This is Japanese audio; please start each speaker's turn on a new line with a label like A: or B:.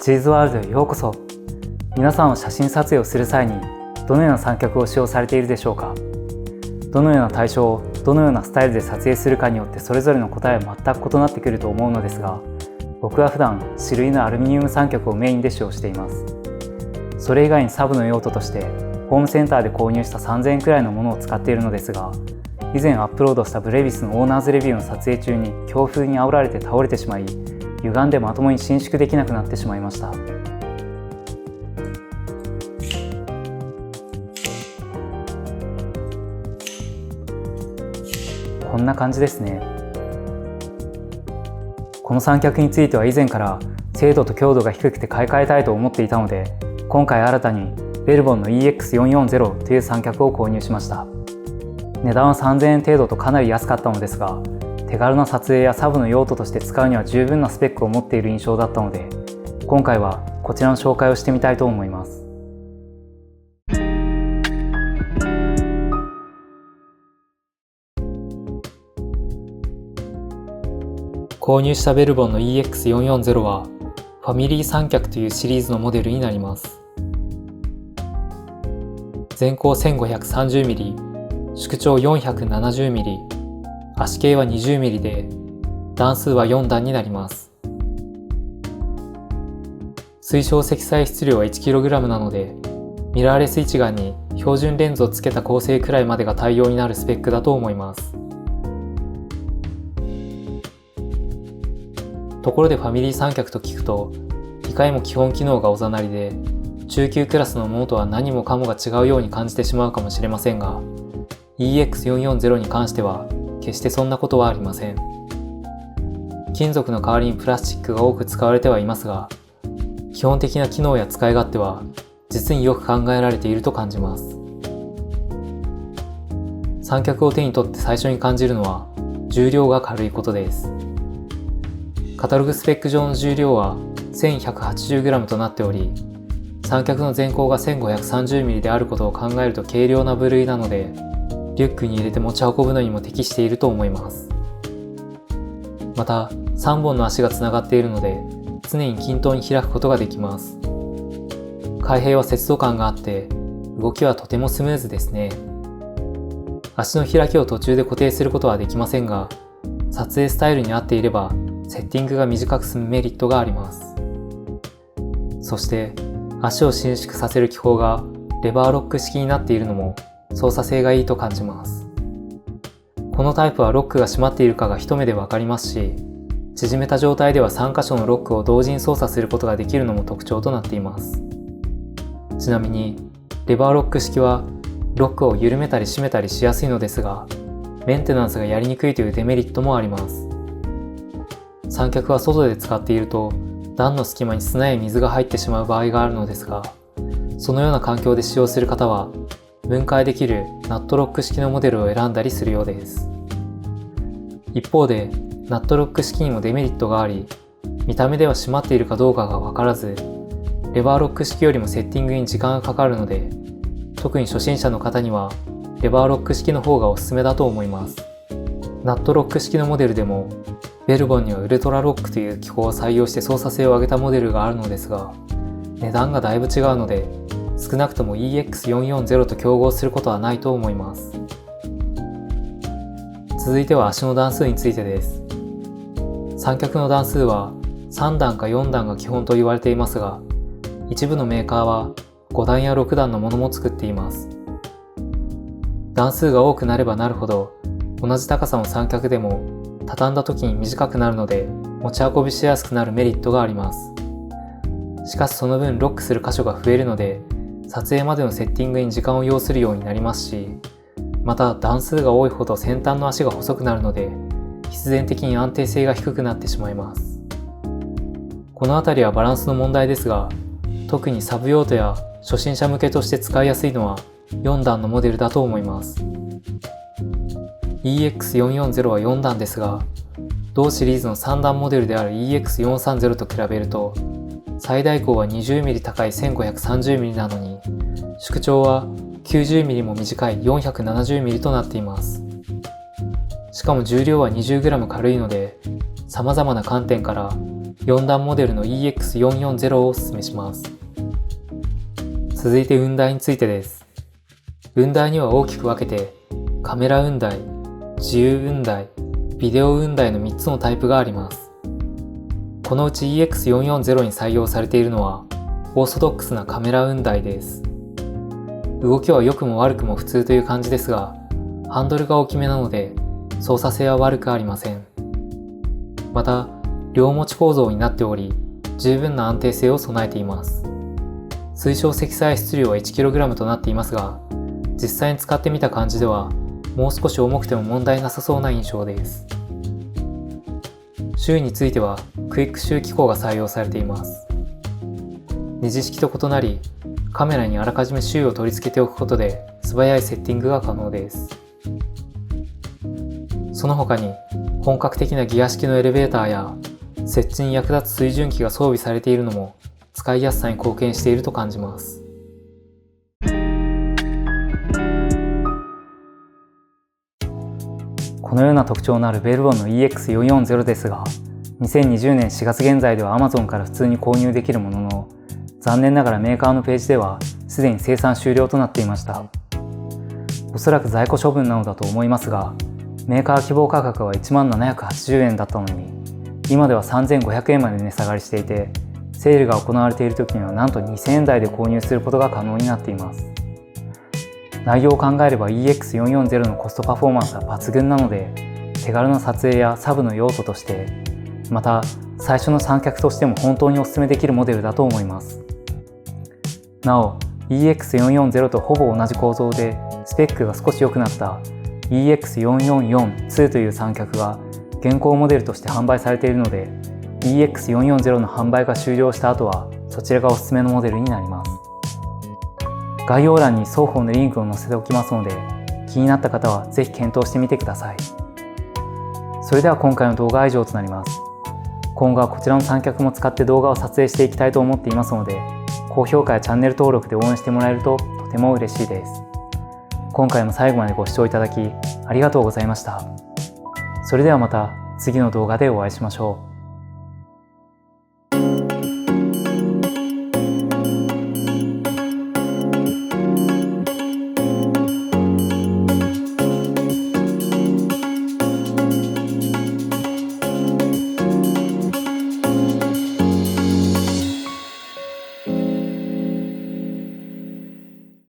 A: チーズワールドへようこそ。皆さんは写真撮影をする際にどのような三脚を使用されているでしょうか。どのような対象をどのようなスタイルで撮影するかによってそれぞれの答えは全く異なってくると思うのですが、僕は普段種類のアルミニウム三脚をメインで使用しています。それ以外にサブの用途としてホームセンターで購入した3000円くらいのものを使っているのですが、以前アップロードしたブレビスのオーナーズレビューの撮影中に強風に煽られて倒れてしまい、歪んでまともに伸縮できなくなってしまいました。こんな感じですね。この三脚については以前から精度と強度が低くて買い替えたいと思っていたので、今回新たにベルボンの EX440 という三脚を購入しました。値段は3000円程度とかなり安かったのですが、手軽な撮影やサブの用途として使うには十分なスペックを持っている印象だったので、今回はこちらの紹介をしてみたいと思います。購入したベルボンの EX440 はファミリー三脚というシリーズのモデルになります。全高 1530mm、縮長 470mm、足径は 20mm で、段数は4段になります。推奨積載質量は 1kg なので、ミラーレス一眼に標準レンズをつけた構成くらいまでが対応になるスペックだと思います。ところでファミリー三脚と聞くと、いかにも基本機能がおざなりで、中級クラスのものとは何もかもが違うように感じてしまうかもしれませんが、EX440 に関しては決してそんなことはありません。金属の代わりにプラスチックが多く使われてはいますが、基本的な機能や使い勝手は実によく考えられていると感じます。三脚を手に取って最初に感じるのは重量が軽いことです。カタログスペック上の重量は 1180g となっており、三脚の全高が 1530mm であることを考えると軽量な部類なので、リュックに入れて持ち運ぶのにも適していると思います。また、3本の足がつながっているので、常に均等に開くことができます。開閉は節度感があって、動きはとてもスムーズですね。足の開きを途中で固定することはできませんが、撮影スタイルに合っていれば、セッティングが短く済むメリットがあります。そして、足を伸縮させる機構がレバーロック式になっているのも操作性がいいと感じます。このタイプはロックが閉まっているかが一目でわかりますし、縮めた状態では3箇所のロックを同時に操作することができるのも特徴となっています。ちなみに、レバーロック式はロックを緩めたり締めたりしやすいのですが、メンテナンスがやりにくいというデメリットもあります。三脚は外で使っていると、段の隙間に砂や水が入ってしまう場合があるのですが、そのような環境で使用する方は、分解できるナットロック式のモデルを選んだりするようです。一方で、ナットロック式にもデメリットがあり、見た目では閉まっているかどうかがわからず、レバーロック式よりもセッティングに時間がかかるので、特に初心者の方には、レバーロック式の方がおすすめだと思います。ナットロック式のモデルでも、ベルボンにはウルトラロックという機構を採用して操作性を上げたモデルがあるのですが、値段がだいぶ違うので、少なくとも EX440 と競合することはないと思います。続いては足の段数についてです。三脚の段数は3段か4段が基本と言われていますが、一部のメーカーは5段や6段のものも作っています。段数が多くなればなるほど、同じ高さの三脚でも畳んだ時に短くなるので持ち運びしやすくなるメリットがあります。しかしその分ロックする箇所が増えるので、撮影までのセッティングに時間を要するようになりますし、また段数が多いほど先端の足が細くなるので、必然的に安定性が低くなってしまいます。このあたりはバランスの問題ですが、特にサブ用途や初心者向けとして使いやすいのは4段のモデルだと思います。EX440 は4段ですが、同シリーズの3段モデルである EX430 と比べると、最大高は 20mm 高い 1530mm なのに、縮長は 90mm も短い 470mm となっています。しかも重量は 20g 軽いので、様々な観点から4段モデルの EX440 をお勧めします。続いて雲台についてです。雲台には大きく分けて、カメラ雲台、自由雲台、ビデオ雲台の3つのタイプがあります。このうち EX440 に採用されているのは、オーソドックスなカメラ雲台です。動きは良くも悪くも普通という感じですが、ハンドルが大きめなので、操作性は悪くありません。また、両持ち構造になっており、十分な安定性を備えています。推奨積載質量は 1kg となっていますが、実際に使ってみた感じでは、もう少し重くても問題なさそうな印象です。周囲については、クイックシュー機構が採用されています。ネジ式と異なり、カメラにあらかじめシューを取り付けておくことで素早いセッティングが可能です。その他に本格的なギア式のエレベーターや設置に役立つ水準器が装備されているのも使いやすさに貢献していると感じます。このような特徴のあるベルボンの EX440 ですが、2020年4月現在では Amazon から普通に購入できるものの、残念ながらメーカーのページではすでに生産終了となっていました。おそらく在庫処分なのだと思いますが、メーカー希望価格は1780円だったのに、今では3500円まで値下がりしていて、セールが行われている時にはなんと2000円台で購入することが可能になっています。内容を考えれば EX440 のコストパフォーマンスは抜群なので、手軽な撮影やサブの用途として、また最初の三脚としても本当にお勧めできるモデルだと思います。なお EX440 とほぼ同じ構造でスペックが少し良くなった EX4442 という三脚が現行モデルとして販売されているので、 EX440 の販売が終了した後はそちらがおすすめのモデルになります。概要欄に双方のリンクを載せておきますので、気になった方はぜひ検討してみてください。それでは今回の動画は以上となります。今後はこちらの三脚も使って動画を撮影していきたいと思っていますので、高評価やチャンネル登録で応援してもらえるととても嬉しいです。今回も最後までご視聴いただきありがとうございました。それではまた次の動画でお会いしましょう。